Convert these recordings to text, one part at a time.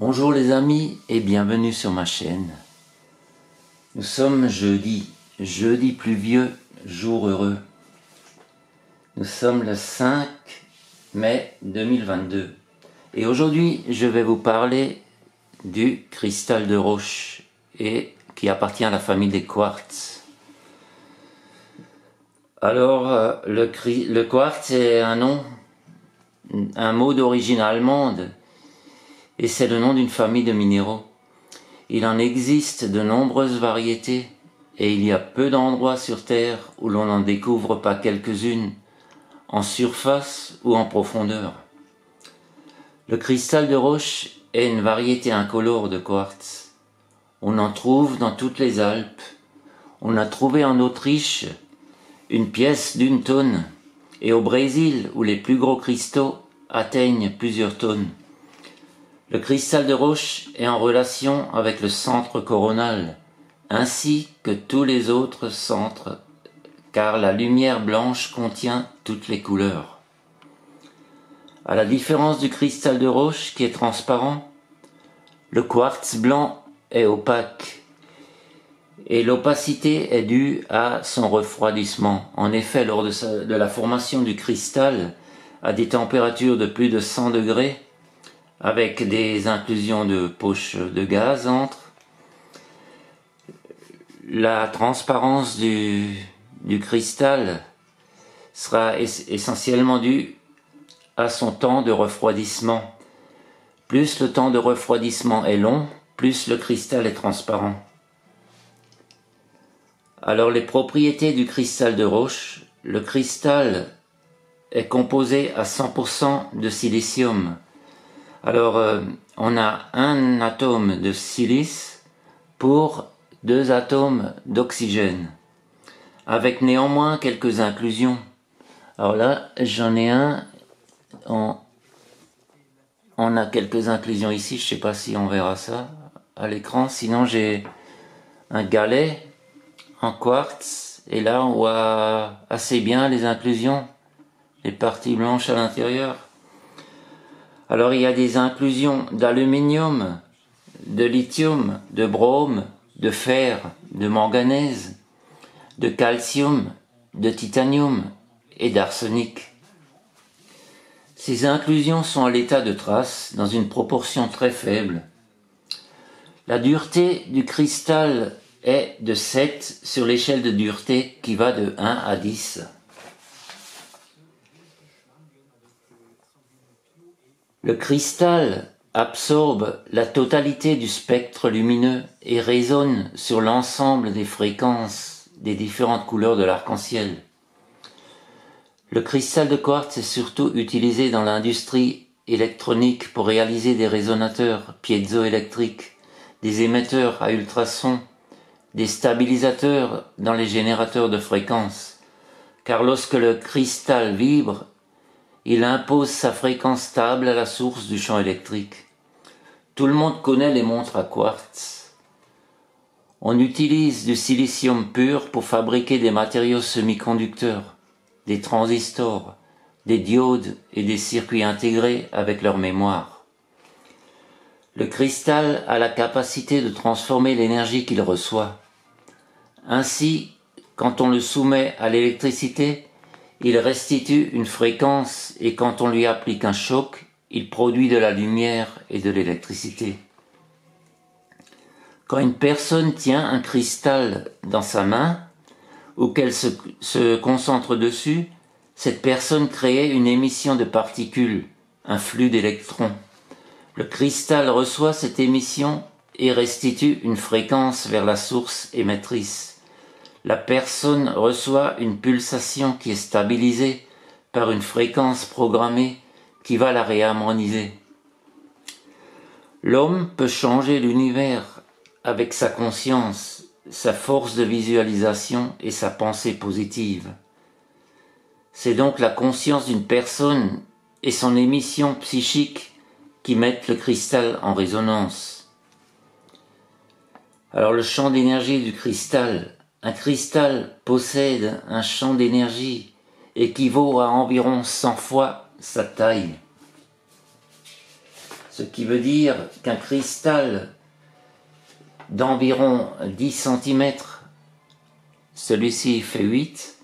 Bonjour les amis et bienvenue sur ma chaîne. Nous sommes jeudi pluvieux, jour heureux. Nous sommes le 5 mai 2022 et aujourd'hui je vais vous parler du cristal de roche et qui appartient à la famille des quartz. Alors le quartz est un mot d'origine allemande et c'est le nom d'une famille de minéraux. Il en existe de nombreuses variétés et il y a peu d'endroits sur Terre où l'on n'en découvre pas quelques-unes, en surface ou en profondeur. Le cristal de roche est une variété incolore de quartz. On en trouve dans toutes les Alpes. On a trouvé en Autriche une pièce d'1 tonne et au Brésil où les plus gros cristaux atteignent plusieurs tonnes. Le cristal de roche est en relation avec le centre coronal, ainsi que tous les autres centres, car la lumière blanche contient toutes les couleurs. À la différence du cristal de roche qui est transparent, le quartz blanc est opaque, et l'opacité est due à son refroidissement. En effet, lors de la formation du cristal, à des températures de plus de 100 degrés, avec des inclusions de poches de gaz entre, la transparence du cristal sera essentiellement due à son temps de refroidissement. Plus le temps de refroidissement est long, plus le cristal est transparent. Alors les propriétés du cristal de roche, le cristal est composé à 100% de silicium. Alors, on a un atome de silice pour 2 atomes d'oxygène, avec néanmoins quelques inclusions. Alors là, j'en ai un, on a quelques inclusions ici, je ne sais pas si on verra ça à l'écran, sinon j'ai un galet en quartz, et là on voit assez bien les inclusions, les parties blanches à l'intérieur. Alors il y a des inclusions d'aluminium, de lithium, de brome, de fer, de manganèse, de calcium, de titanium et d'arsenic. Ces inclusions sont à l'état de trace dans une proportion très faible. La dureté du cristal est de 7 sur l'échelle de dureté qui va de 1 à 10. Le cristal absorbe la totalité du spectre lumineux et résonne sur l'ensemble des fréquences des différentes couleurs de l'arc-en-ciel. Le cristal de quartz est surtout utilisé dans l'industrie électronique pour réaliser des résonateurs piézoélectriques, des émetteurs à ultrasons, des stabilisateurs dans les générateurs de fréquences. Car lorsque le cristal vibre, il impose sa fréquence stable à la source du champ électrique. Tout le monde connaît les montres à quartz. On utilise du silicium pur pour fabriquer des matériaux semi-conducteurs, des transistors, des diodes et des circuits intégrés avec leur mémoire. Le cristal a la capacité de transformer l'énergie qu'il reçoit. Ainsi, quand on le soumet à l'électricité, il restitue une fréquence et quand on lui applique un choc, il produit de la lumière et de l'électricité. Quand une personne tient un cristal dans sa main ou qu'elle se concentre dessus, cette personne crée une émission de particules, un flux d'électrons. Le cristal reçoit cette émission et restitue une fréquence vers la source émettrice. La personne reçoit une pulsation qui est stabilisée par une fréquence programmée qui va la réharmoniser. L'homme peut changer l'univers avec sa conscience, sa force de visualisation et sa pensée positive. C'est donc la conscience d'une personne et son émission psychique qui mettent le cristal en résonance. Alors le champ d'énergie du cristal. Un cristal possède un champ d'énergie équivaut à environ 100 fois sa taille. ce qui veut dire qu'un cristal d'environ 10 cm, celui-ci fait 8,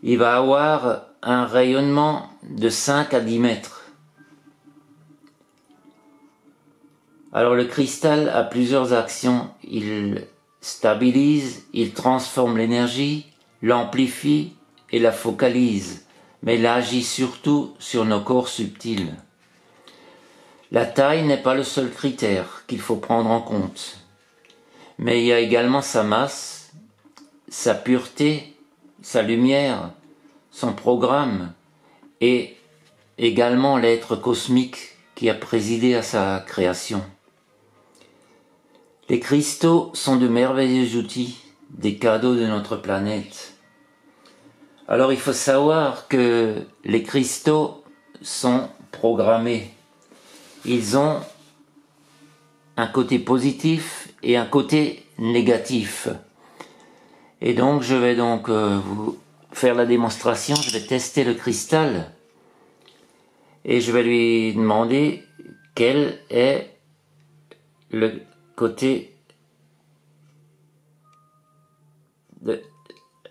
il va avoir un rayonnement de 5 à 10 mètres. Alors le cristal a plusieurs actions. Il stabilise, il transforme l'énergie, l'amplifie et la focalise, mais il agit surtout sur nos corps subtils. La taille n'est pas le seul critère qu'il faut prendre en compte, mais il y a également sa masse, sa pureté, sa lumière, son programme et également l'être cosmique qui a présidé à sa création. Les cristaux sont de merveilleux outils, des cadeaux de notre planète. Alors il faut savoir que les cristaux sont programmés. Ils ont un côté positif et un côté négatif. Et donc je vais vous faire la démonstration, je vais tester le cristal et je vais lui demander quel est le côté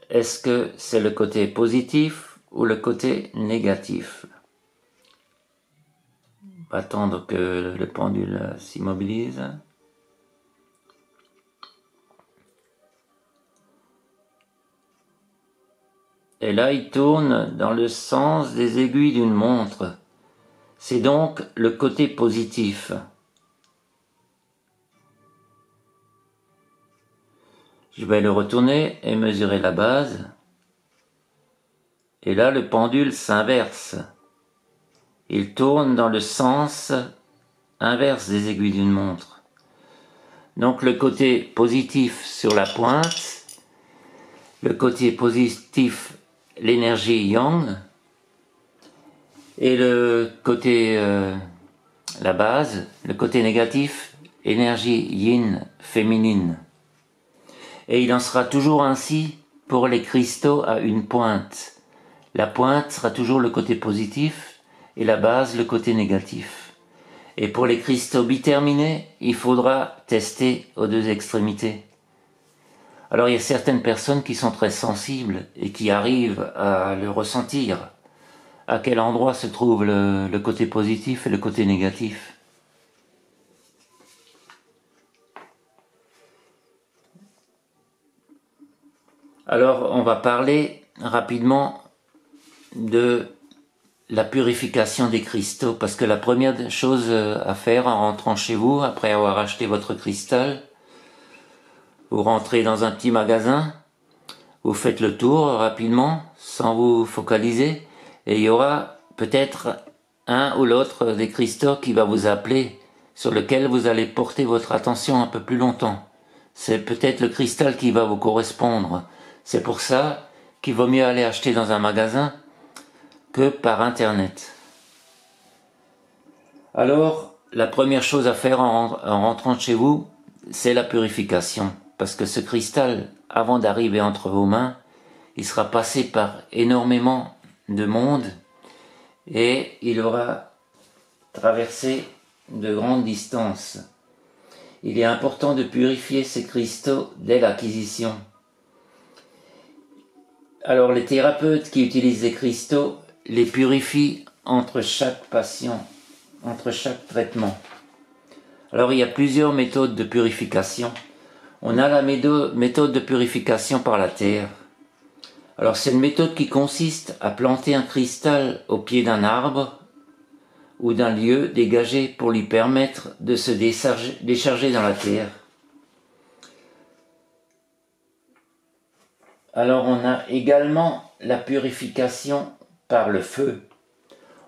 est-ce que c'est le côté positif ou le côté négatif. On va attendre que le pendule s'immobilise. Et là, il tourne dans le sens des aiguilles d'une montre. C'est donc le côté positif. Je vais le retourner et mesurer la base. Et là, le pendule s'inverse. Il tourne dans le sens inverse des aiguilles d'une montre. Donc le côté positif sur la pointe, le côté positif, l'énergie yang, et le côté, la base, le côté négatif, énergie yin, féminine. Et il en sera toujours ainsi pour les cristaux à une pointe. La pointe sera toujours le côté positif et la base le côté négatif. Et pour les cristaux biterminés, il faudra tester aux deux extrémités. Alors il y a certaines personnes qui sont très sensibles et qui arrivent à le ressentir. À quel endroit se trouve le côté positif et le côté négatif. Alors, on va parler rapidement de la purification des cristaux, parce que la première chose à faire en rentrant chez vous, après avoir acheté votre cristal, vous rentrez dans un petit magasin, vous faites le tour rapidement, sans vous focaliser, et il y aura peut-être un ou l'autre des cristaux qui va vous appeler, sur lequel vous allez porter votre attention un peu plus longtemps. C'est peut-être le cristal qui va vous correspondre. C'est pour ça qu'il vaut mieux aller acheter dans un magasin que par internet. Alors, la première chose à faire en rentrant chez vous, c'est la purification. Parce que ce cristal, avant d'arriver entre vos mains, il sera passé par énormément de monde et il aura traversé de grandes distances. Il est important de purifier ces cristaux dès l'acquisition. Alors les thérapeutes qui utilisent les cristaux les purifient entre chaque patient, entre chaque traitement. Alors il y a plusieurs méthodes de purification. On a la méthode de purification par la terre. Alors c'est une méthode qui consiste à planter un cristal au pied d'un arbre ou d'un lieu dégagé pour lui permettre de se décharger dans la terre. Alors on a également la purification par le feu.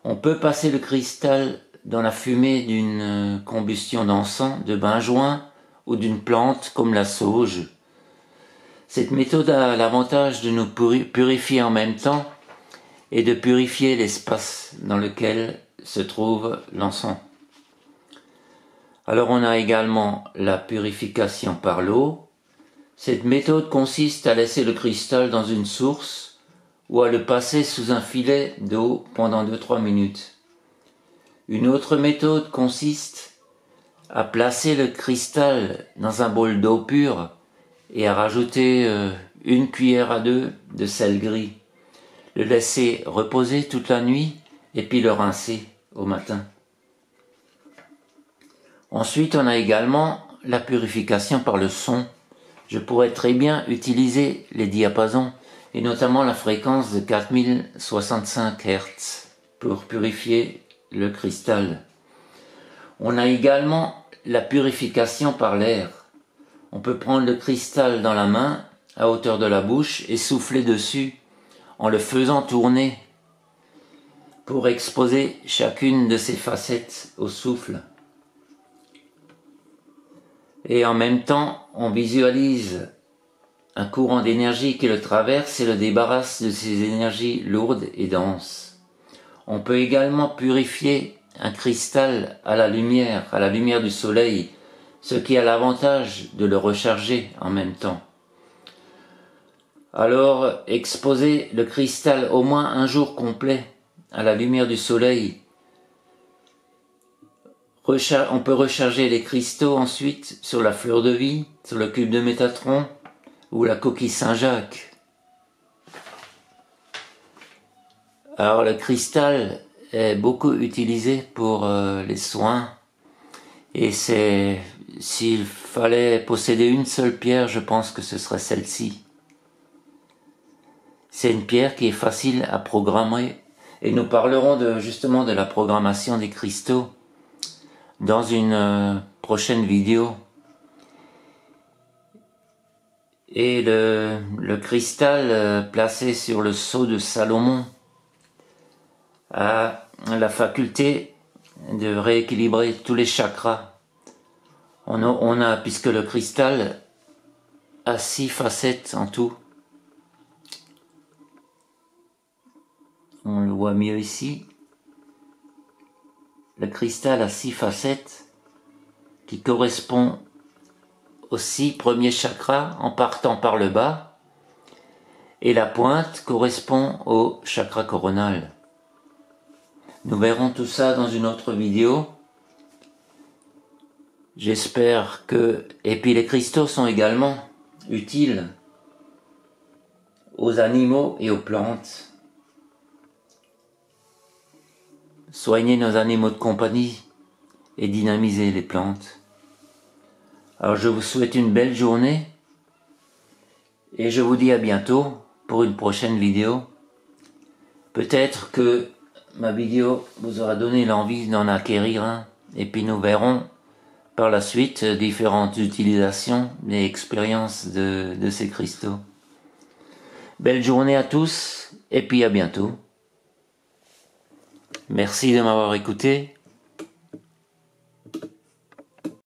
On peut passer le cristal dans la fumée d'une combustion d'encens, de benjoin ou d'une plante comme la sauge. Cette méthode a l'avantage de nous purifier en même temps et de purifier l'espace dans lequel se trouve l'encens. Alors on a également la purification par l'eau. Cette méthode consiste à laisser le cristal dans une source ou à le passer sous un filet d'eau pendant 2-3 minutes. Une autre méthode consiste à placer le cristal dans un bol d'eau pure et à rajouter 1 cuillère à 2 de sel gris. Le laisser reposer toute la nuit et puis le rincer au matin. Ensuite, on a également la purification par le son. Je pourrais très bien utiliser les diapasons et notamment la fréquence de 4065 Hz pour purifier le cristal. On a également la purification par l'air. On peut prendre le cristal dans la main à hauteur de la bouche et souffler dessus en le faisant tourner pour exposer chacune de ses facettes au souffle. Et en même temps, on visualise un courant d'énergie qui le traverse et le débarrasse de ces énergies lourdes et denses. On peut également purifier un cristal à la lumière du soleil, ce qui a l'avantage de le recharger en même temps. Alors, exposer le cristal au moins un jour complet à la lumière du soleil. On peut recharger les cristaux ensuite sur la fleur de vie, sur le cube de Métatron ou la coquille Saint-Jacques. Alors le cristal est beaucoup utilisé pour les soins et s'il fallait posséder une seule pierre, je pense que ce serait celle-ci. C'est une pierre qui est facile à programmer et nous parlerons justement de la programmation des cristaux dans une prochaine vidéo. Et le cristal placé sur le sceau de Salomon a la faculté de rééquilibrer tous les chakras. Puisque le cristal a 6 facettes en tout. On le voit mieux ici. Le cristal a 6 facettes qui correspondent aux 6 premiers chakras en partant par le bas, et la pointe correspond au chakra coronal. Nous verrons tout ça dans une autre vidéo. J'espère que... Et puis les cristaux sont également utiles aux animaux et aux plantes. Soigner nos animaux de compagnie et dynamiser les plantes. Alors je vous souhaite une belle journée et je vous dis à bientôt pour une prochaine vidéo. Peut-être que ma vidéo vous aura donné l'envie d'en acquérir un et puis nous verrons par la suite différentes utilisations et expériences de ces cristaux. Belle journée à tous et puis à bientôt. Merci de m'avoir écouté.